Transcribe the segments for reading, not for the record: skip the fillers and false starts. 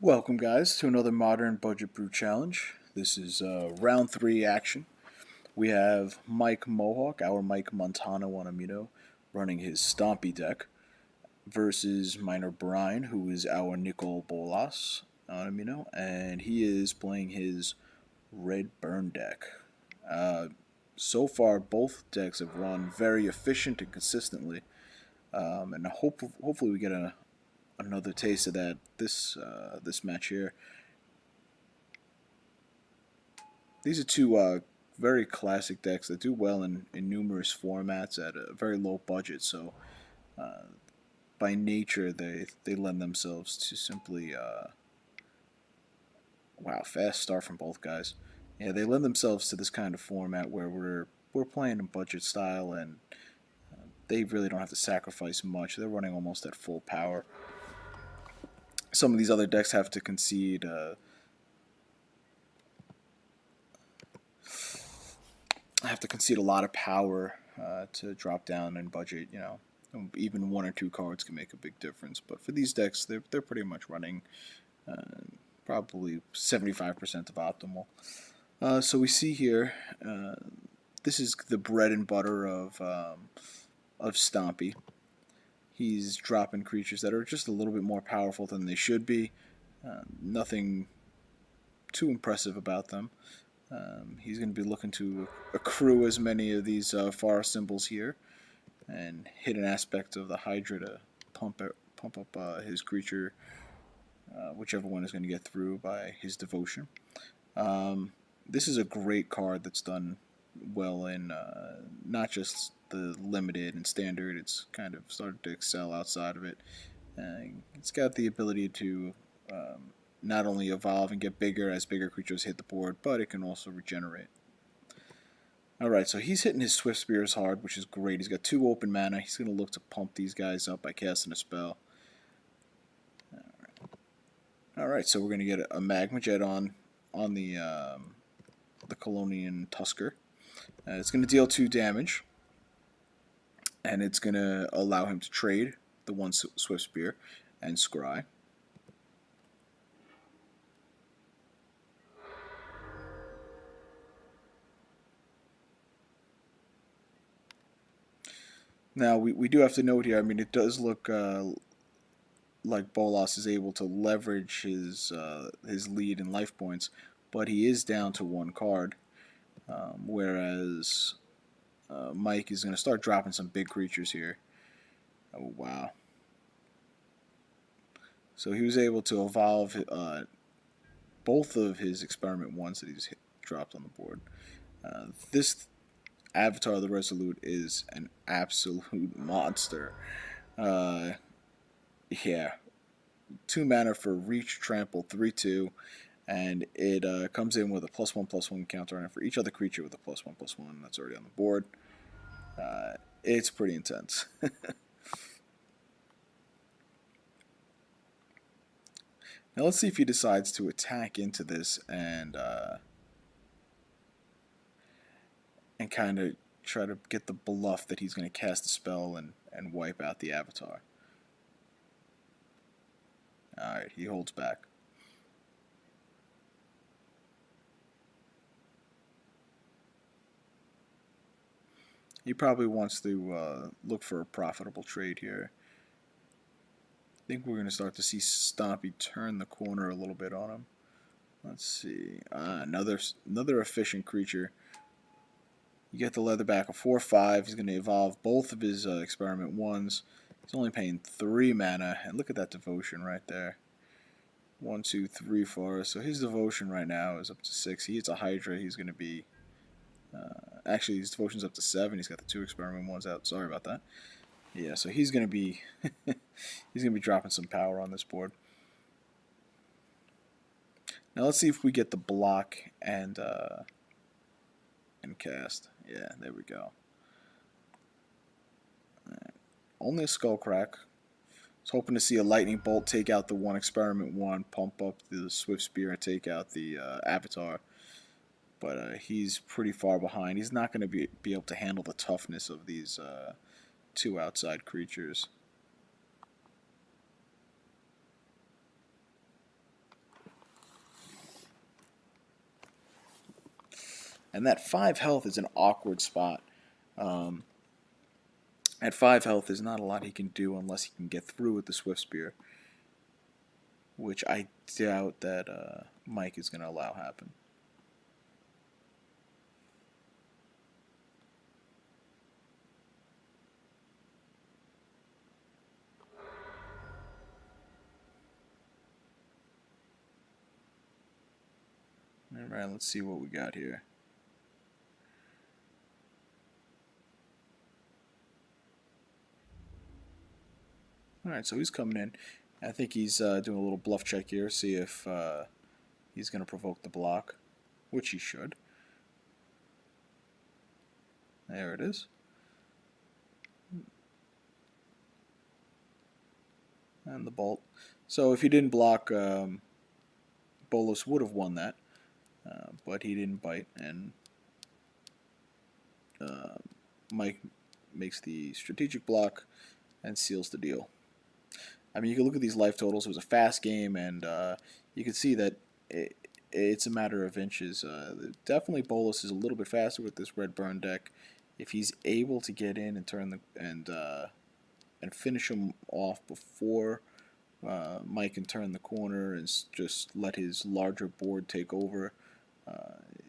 Welcome, guys, to another Modern Budget Brew Challenge. This is round 3 action. We have Mike Mohawk, our Mike Montano on Amino, running his Stompy deck, versus Minor Brian, who is our Nicol Bolas on Amino, and he is playing his Red Burn deck. So far, both decks have run very efficient and consistently, and hopefully we get another taste of that this match here. These are two very classic decks that do well in numerous formats at a very low budget. So by nature, they lend themselves to simply wow, fast start from both guys. Yeah, they lend themselves to this kind of format where we're playing in budget style, and they really don't have to sacrifice much. They're running almost at full power. Some of these other decks have to concede a lot of power to drop down in budget. You know, even 1 or 2 cards can make a big difference. But for these decks, they're pretty much running probably 75% of optimal. So we see here, this is the bread and butter of Stompy. He's dropping creatures that are just a little bit more powerful than they should be. Nothing too impressive about them. He's going to be looking to accrue as many of these forest symbols here and hit an aspect of the Hydra to pump up his creature, whichever one is going to get through by his devotion. This is a great card that's done well in not just the limited and standard. It's kind of started to excel outside of it. It's got the ability to not only evolve and get bigger as bigger creatures hit the board, but it can also regenerate. Alright, so he's hitting his Swift Spears hard, which is great. He's got 2 open mana. He's going to look to pump these guys up by casting a spell. Alright, so we're going to get a Magma Jet on the Colonian Tusker. It's going to deal 2 damage, and it's going to allow him to trade the 1 Swift Spear and Scry. Now, we do have to note here, I mean, it does look like Bolas is able to leverage his lead in life points, but he is down to 1 card, whereas Mike is going to start dropping some big creatures here. Oh, wow. So he was able to evolve both of his Experiment 1s that he's dropped on the board. This Avatar of the Resolute is an absolute monster. Yeah. 2 mana for Reach, Trample, 3/2, and it comes in with a +1/+1 counter on it for each other creature with a +1/+1 that's already on the board. It's pretty intense. Now let's see if he decides to attack into this and kind of try to get the bluff that he's going to cast a spell and wipe out the Avatar. Alright, he holds back. He probably wants to look for a profitable trade here. I think we're going to start to see Stompy turn the corner a little bit on him. Let's see. Another efficient creature. You get the Leatherback of 4/5. He's going to evolve both of his Experiment 1s. He's only paying 3 mana, and look at that devotion right there. 1, 2, 3, 4. So his devotion right now is up to 6. He hits a Hydra. He's going to be actually, his devotion's up to 7. He's got the 2 Experiment 1s out. Sorry about that. Yeah, so he's going to be he's going to be dropping some power on this board. Now let's see if we get the block and cast. Yeah, there we go. Right. Only a Skullcrack. I was hoping to see a Lightning Bolt take out the 1 Experiment 1, pump up the Swift Spear, and take out the Avatar. But he's pretty far behind. He's not going to be able to handle the toughness of these 2 outside creatures. And that 5 health is an awkward spot. Um, at 5 health, there's not a lot he can do unless he can get through with the Swift Spear, which I doubt that Mike is going to allow happen. Alright, let's see what we got here. Alright, so he's coming in. I think he's doing a little bluff check here, see if he's going to provoke the block, which he should. There it is. And the bolt. So if he didn't block, Bolas would have won that, but he didn't bite, and Mike makes the strategic block and seals the deal. I mean, you can look at these life totals. It was a fast game, and you can see that it's a matter of inches. Definitely, Bolas is a little bit faster with this red burn deck. If he's able to get in and turn and finish him off before Mike can turn the corner and just let his larger board take over,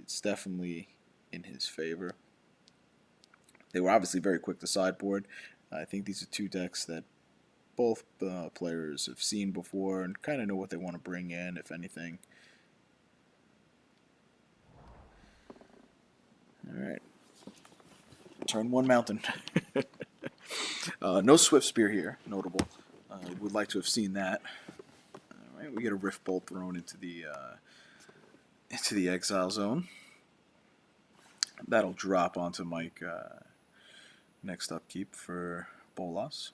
it's definitely in his favor. They were obviously very quick to sideboard. I think these are two decks that both players have seen before and kind of know what they want to bring in, if anything. Alright. Turn 1 mountain. No Swift Spear here, notable. Would like to have seen that. Alright, we get a Rift Bolt thrown into the exile zone. That'll drop onto Mike next upkeep for Bolas.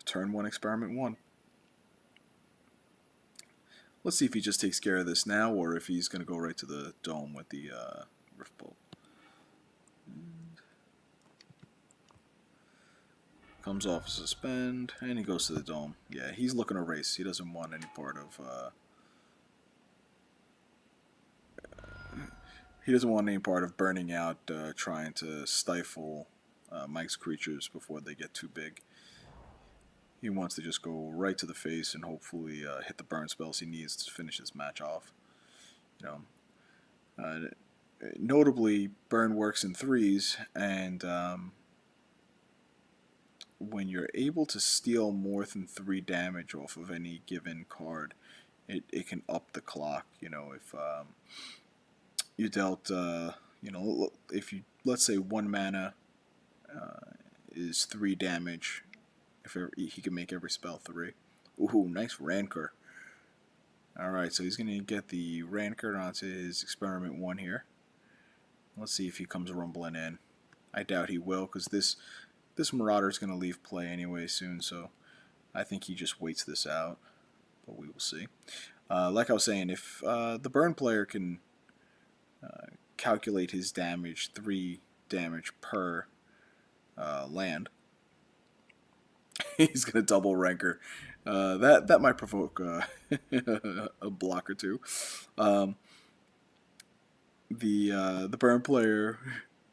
Turn 1, experiment 1. Let's see if he just takes care of this now, or if he's going to go right to the dome with the Rift Bolt. Comes off a suspend, and he goes to the dome. Yeah, he's looking to race. He doesn't want any part of... he doesn't want any part of burning out, trying to stifle Mike's creatures before they get too big. He wants to just go right to the face and hopefully hit the burn spells he needs to finish his match off. You know, notably, burn works in 3s, and when you're able to steal more than 3 damage off of any given card, it can up the clock. You know, if you dealt, if you, let's say 1 mana is 3 damage. If he can make every spell 3. Ooh, nice Rancor. Alright, so he's going to get the Rancor onto his experiment 1 here. Let's see if he comes rumbling in. I doubt he will, because this Marauder is going to leave play anyway soon, so I think he just waits this out. But we will see. Like I was saying, if the burn player can calculate his damage, 3 damage per land, he's going to double Rancor. That might provoke a block or two. The burn player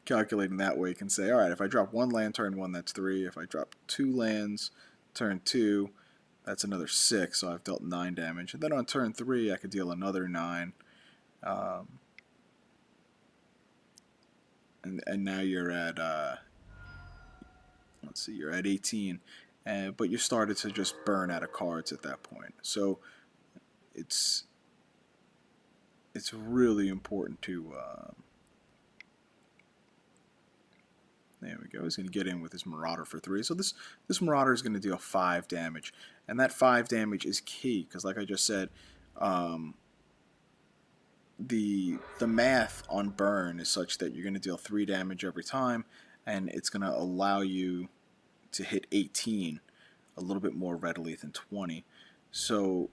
calculating that way can say, all right, if I drop 1 land turn 1, that's 3. If I drop 2 lands turn 2, that's another 6. So I've dealt 9 damage. And then on turn 3, I could deal another 9. And now you're at let's see, you're at 18. But you started to just burn out of cards at that point. So it's really important to... there we go. He's going to get in with his Marauder for 3. So this Marauder is going to deal 5 damage. And that 5 damage is key, because like I just said, the math on burn is such that you're going to deal 3 damage every time, and it's going to allow you to hit 18 a little bit more readily than 20. So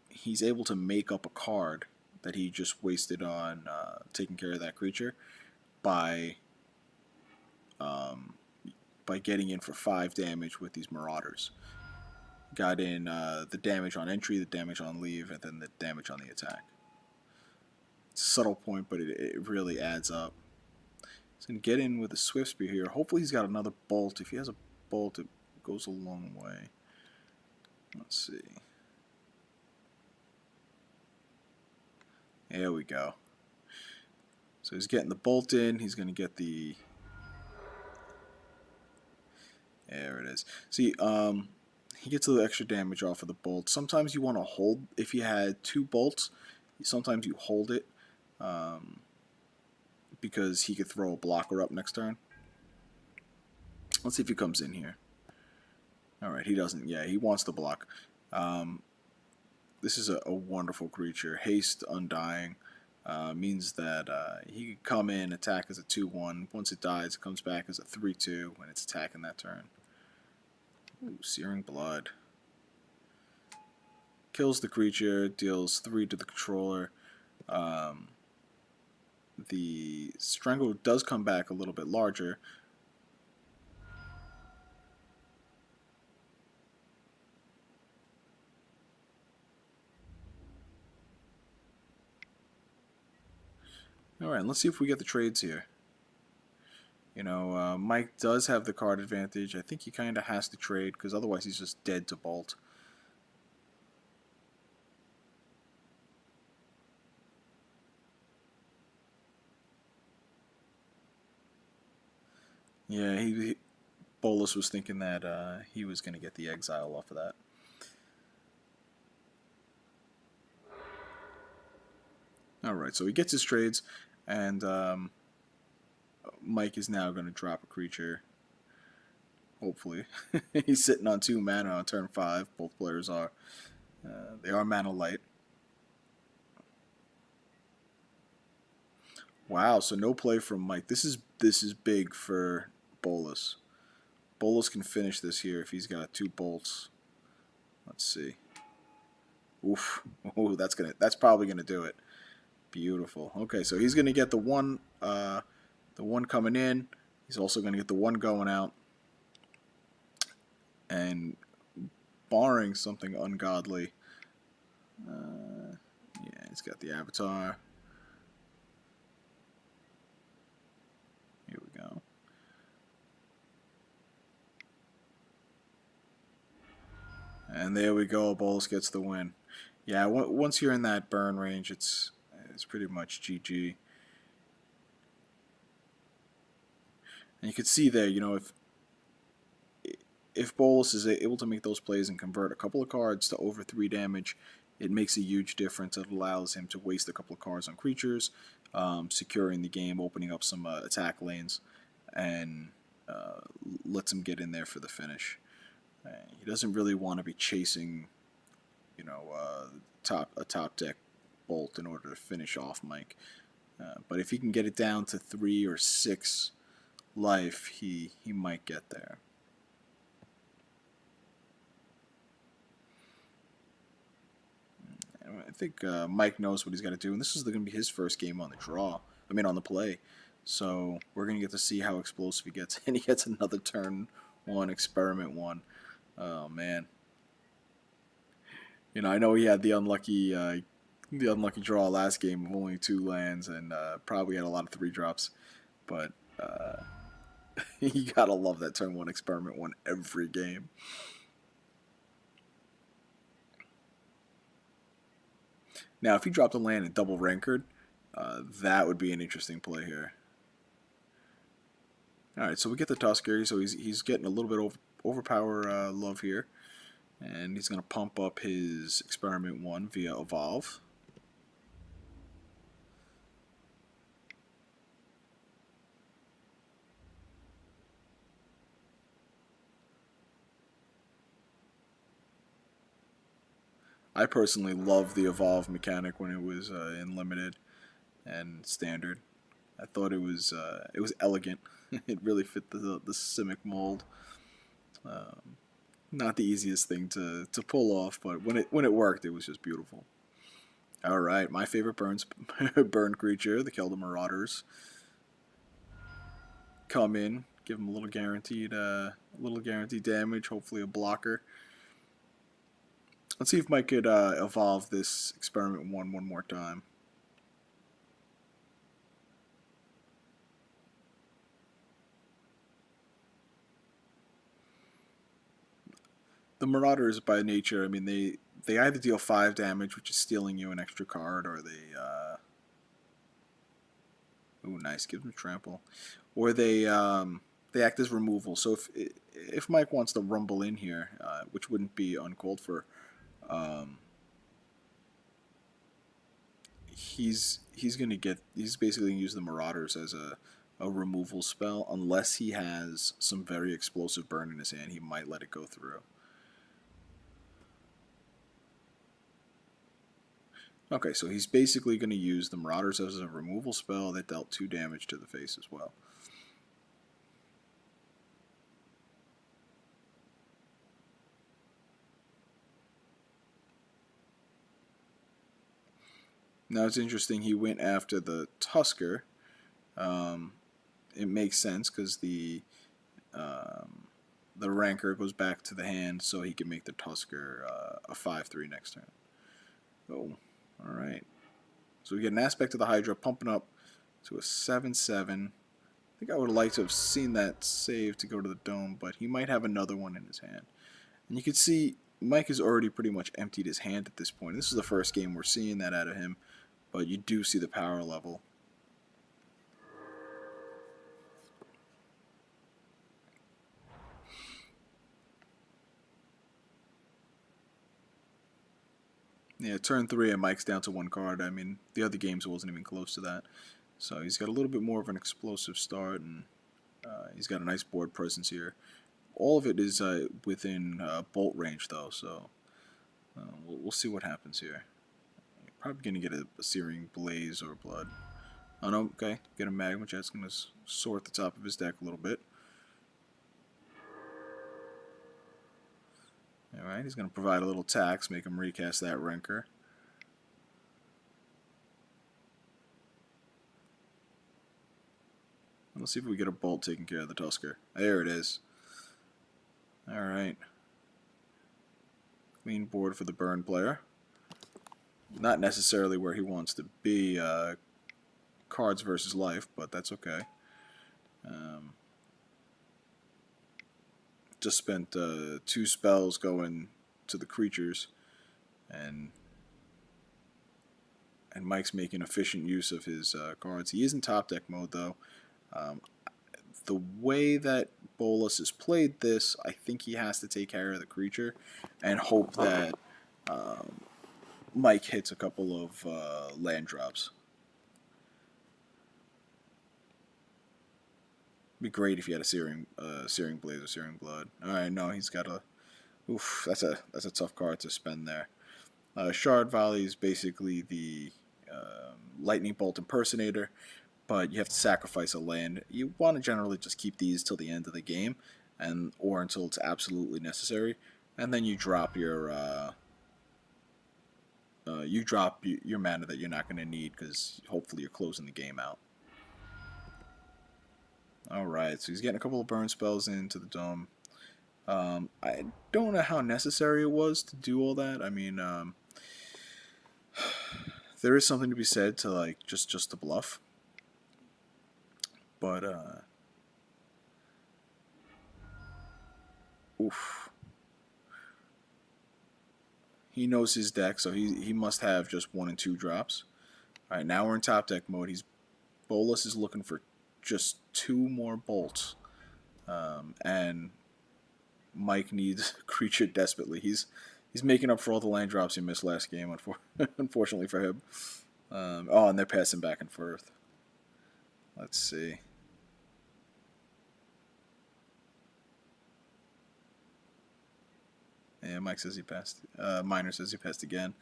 he's able to make up a card that he just wasted on taking care of that creature by by getting in for 5 damage with these Marauders. Got in the damage on entry, the damage on leave, and then the damage on the attack. It's a subtle point, but it really adds up. He's going to get in with a Swift Spear here. Hopefully he's got another bolt. If he has a bolt, it goes a long way. Let's see. There we go. So he's getting the bolt in. He's going to get the... There it is. See, he gets a little extra damage off of the bolt. Sometimes you want to hold, if you had 2 bolts, sometimes you hold it because he could throw a blocker up next turn. Let's see if he comes in here. Alright, he doesn't. Yeah, he wants to block. This is a wonderful creature. Haste, Undying, means that he can come in, attack as a 2-1. Once it dies, it comes back as a 3-2 when it's attacking that turn. Ooh, Searing Blood. Kills the creature, deals 3 to the controller. The Strangle does come back a little bit larger. Alright, let's see if we get the trades here. You know, Mike does have the card advantage. I think he kind of has to trade because otherwise he's just dead to bolt. Yeah, Bolas was thinking that he was going to get the exile off of that. Alright, so he gets his trades, and Mike is now going to drop a creature. Hopefully. He's sitting on 2 mana on turn 5. Both players are. They are mana light. Wow, so no play from Mike. This is big for Bolas. Bolas can finish this here if he's got 2 bolts. Let's see. Oof. Oh, that's probably gonna do it. Beautiful. Okay, so he's gonna get the one coming in. He's also gonna get the 1 going out. And barring something ungodly, yeah, he's got the Avatar. Here we go. And there we go. Bolas gets the win. Yeah, once you're in that burn range, it's pretty much GG. And you can see there, you know, if Bolas is able to make those plays and convert a couple of cards to over 3 damage, it makes a huge difference. It allows him to waste a couple of cards on creatures, securing the game, opening up some attack lanes, and lets him get in there for the finish. He doesn't really want to be chasing, you know, a top deck bolt in order to finish off Mike. But if he can get it down to 3 or 6 life, he might get there. I think Mike knows what he's got to do, and this is going to be his first game on the draw. I mean, on the play. So we're going to get to see how explosive he gets, and he gets another turn 1, experiment 1. Oh man. You know, I know he had the unlucky draw last game of only 2 lands, and probably had a lot of 3 drops, but you gotta love that turn 1, experiment 1 every game. Now, if he dropped a land and double rankered, that would be an interesting play here. Alright, so we get the Tuskar, so he's getting a little bit overpower love here. And he's going to pump up his experiment 1 via Evolve. I personally love the Evolve mechanic when it was in Limited and Standard. I thought it was elegant. It really fit the Simic mold. Not the easiest thing to pull off, but when it worked, it was just beautiful. All right, my favorite burn creature, the Keldar Marauders, come in, Give him a little guaranteed damage. Hopefully a blocker. Let's see if Mike could evolve this experiment one more time. The Marauders, by nature, I mean, they either deal 5 damage, which is stealing you an extra card, or they ooh, nice, give them trample, or they act as removal. So if Mike wants to rumble in here, which wouldn't be uncalled for, he's basically gonna use the Marauders as a removal spell, unless he has some very explosive burn in his hand. He might let it go through. Okay, so he's basically going to use the Marauders as a removal spell that dealt 2 damage to the face as well. Now it's interesting, he went after the Tusker. It makes sense because the Rancor goes back to the hand, so he can make the Tusker a 5/3 next turn. Oh, alright. So we get an aspect of the Hydra pumping up to a 7/7. I think I would like to have seen that save to go to the dome, but he might have another one in his hand. And you can see Mike has already pretty much emptied his hand at this point. This is the first game we're seeing that out of him, but you do see the power level. Yeah, turn 3 and Mike's down to 1 card. I mean, the other games wasn't even close to that. So he's got a little bit more of an explosive start, and he's got a nice board presence here. All of it is within bolt range, though, so we'll see what happens here. You're probably going to get a Searing Blaze or Blood. Oh, no, okay. Get a Magma Jet's going to sort the top of his deck a little bit. Alright, he's going to provide a little tax, make him recast that Rancor. Let's see if we get a bolt taking care of the Tusker. There it is. Alright. Clean board for the burn player. Not necessarily where he wants to be, cards versus life, but that's okay. Just spent 2 spells going to the creatures, and Mike's making efficient use of his cards. He is in top deck mode, though. The way that Bolas has played this, I think he has to take care of the creature and hope that Mike hits a couple of land drops. It'd be great if he had a Searing Blaze or Searing Blood. Alright, no, he's got a... Oof, that's a tough card to spend there. Shard Volley is basically the Lightning Bolt Impersonator, but you have to sacrifice a land. You want to generally just keep these till the end of the game, or until it's absolutely necessary, and then you drop your mana that you're not going to need, because hopefully you're closing the game out. Alright, so he's getting a couple of burn spells into the dome. I don't know how necessary it was to do all that. I mean, there is something to be said to, like, just to bluff. But, oof. He knows his deck, so he must have just 1 and 2 drops. Alright, now we're in top deck mode. Bolas is looking for just 2 more bolts. And Mike needs a creature desperately. He's making up for all the land drops he missed last game, unfortunately for him. Oh, and they're passing back and forth. Let's see. Yeah, Mike says he passed. Miner says he passed again.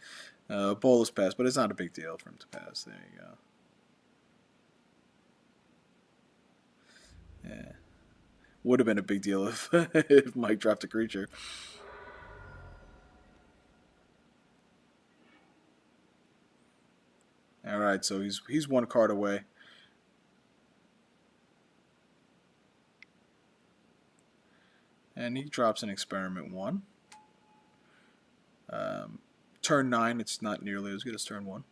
Bolas passed, but it's not a big deal for him to pass. There you go. Yeah. Would have been a big deal if Mike dropped a creature. Alright, so he's 1 card away. And he drops an Experiment 1. Turn 9, it's not nearly as good as turn 1.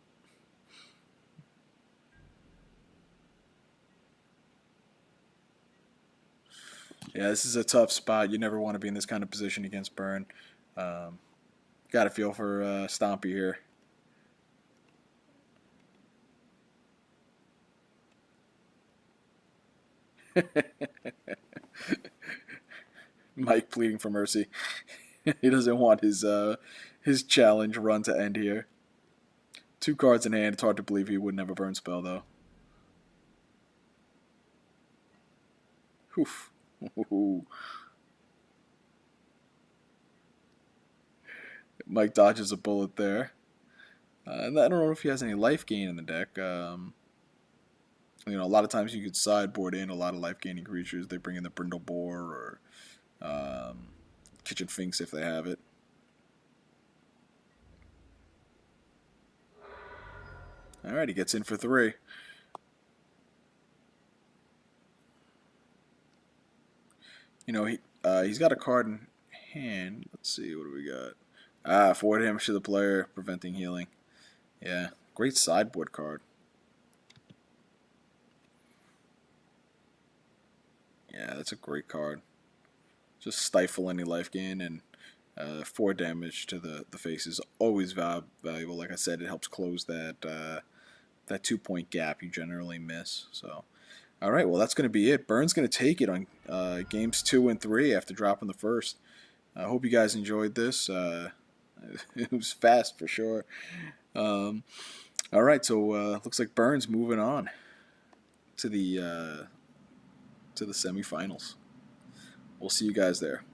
Yeah, this is a tough spot. You never want to be in this kind of position against Burn. Got to feel for Stompy here. Mike pleading for mercy. He doesn't want his challenge run to end here. 2 cards in hand. It's hard to believe he wouldn't have a burn spell though. Oof. Mike dodges a bullet there. And I don't know if he has any life gain in the deck. A lot of times you could sideboard in a lot of life gaining creatures. They bring in the Brindle Boar or Kitchen Finks if they have it. Alright, he gets in for 3. He's got a card in hand. Let's see, what do we got? Forward damage to the player, preventing healing. Yeah, great sideboard card. Yeah, that's a great card. Just stifle any life gain, and 4 damage to the face is always valuable. Like I said, it helps close that 2-point gap you generally miss. So, all right, well that's going to be it. Burn's going to take it on games 2 and 3 after dropping the first. I hope you guys enjoyed this. It was fast for sure. All right, so looks like Burn's moving on to the semifinals. We'll see you guys there.